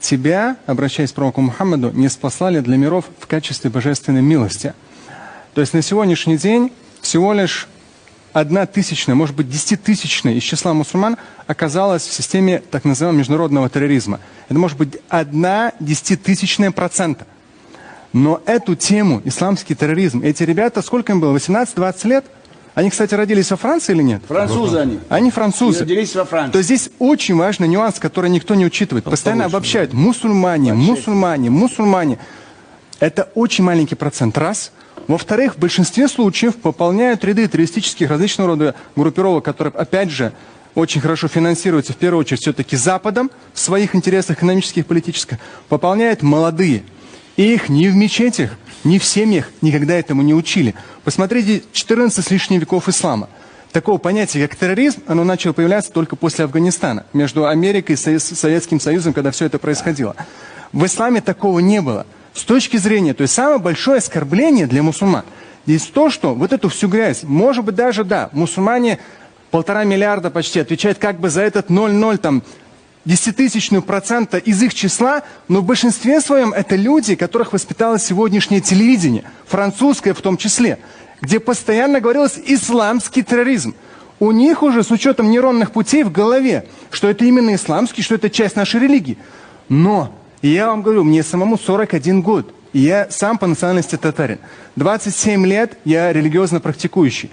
тебя, обращаясь к пророку Мухаммаду, не спаслали для миров в качестве божественной милости. То есть на сегодняшний день всего лишь 1/1000, может быть 10-тысячная из числа мусульман оказалась в системе так называемого международного терроризма. Это может быть 0,1%. Но эту тему, исламский терроризм, эти ребята, сколько им было, 18-20 лет? Они, кстати, родились во Франции или нет? Французы они. Они французы. Родились во Франции. То есть здесь очень важный нюанс, который никто не учитывает. Постоянно обобщают. Мусульмане, мусульмане, мусульмане. Это очень маленький процент. Раз. Во-вторых, в большинстве случаев пополняют ряды террористических различного рода группировок, которые, опять же, очень хорошо финансируются, в первую очередь, все-таки Западом, в своих интересах экономических и политических, пополняют молодые. И их ни в мечетях, ни в семьях никогда этому не учили. Посмотрите, 14 с лишним веков ислама. Такого понятия, как терроризм, оно начало появляться только после Афганистана, между Америкой и Советским Союзом, когда все это происходило. В исламе такого не было. С точки зрения, то есть самое большое оскорбление для мусульман здесь то, что вот эту всю грязь, может быть даже, да, мусульмане 1,5 миллиарда почти отвечают как бы за этот 0,0 там, 10% из их числа, но в большинстве своем это люди, которых воспитало сегодняшнее телевидение, французское в том числе, где постоянно говорилось исламский терроризм. У них уже с учетом нейронных путей в голове, что это именно исламский, что это часть нашей религии. Но я вам говорю, мне самому 41 год, и я сам по национальности татарин. 27 лет я религиозно практикующий.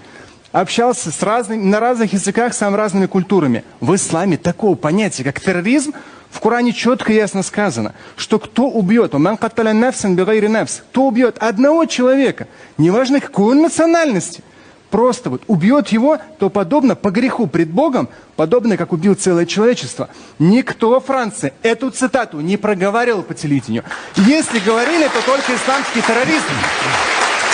Общался на разных языках с самыми разными культурами. В исламе такого понятия, как терроризм, в Коране четко и ясно сказано, что кто убьет, кто убьет одного человека, неважно какой он национальности, просто вот убьет его, то подобно по греху пред Богом, подобно как убил целое человечество. Никто во Франции эту цитату не проговаривал по телевидению. Если говорили, то только исламский терроризм.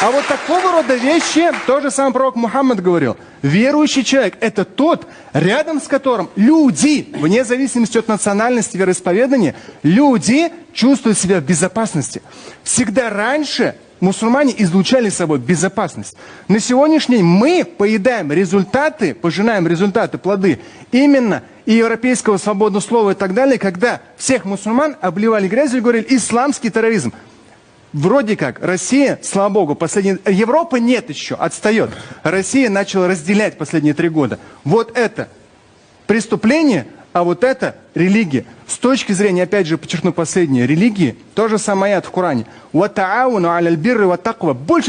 А вот такого рода вещи, то же самое пророк Мухаммад говорил. Верующий человек – это тот, рядом с которым люди, вне зависимости от национальности, вероисповедания, люди чувствуют себя в безопасности. Всегда раньше мусульмане излучали собой безопасность. На сегодняшний день мы поедаем результаты, пожинаем результаты, плоды именно и европейского свободного слова и так далее, когда всех мусульман обливали грязью и говорили «исламский терроризм». Вроде как Россия, слава богу, Европа нет еще, отстает. Россия начала разделять последние 3 года. Вот это преступление, а вот это религия. С точки зрения, опять же, подчеркну последнее, религии, то же самое аят в Коране. Больше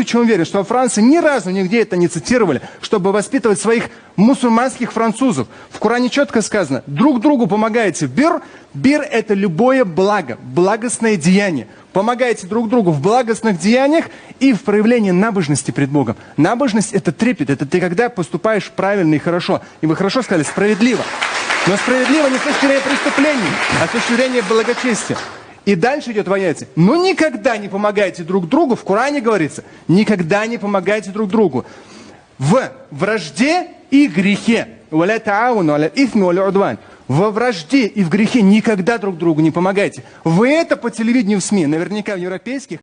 чем уверен, что во Франции ни разу нигде это не цитировали, чтобы воспитывать своих мусульманских французов. В Коране четко сказано, друг другу помогаете в бир. Бир – это любое благо, благостное деяние. Помогаете друг другу в благостных деяниях и в проявлении набожности пред Богом. Набожность – это трепет, это ты когда поступаешь правильно и хорошо. И вы хорошо сказали, справедливо. Но справедливо не с точки зрения преступлений, а с точки зрения благочестия. И дальше идет в аяте. Но никогда не помогайте друг другу, в Коране говорится, никогда не помогайте друг другу в вражде и грехе. Во вражде и в грехе никогда друг другу не помогайте. Вы это по телевидению в СМИ, наверняка в европейских.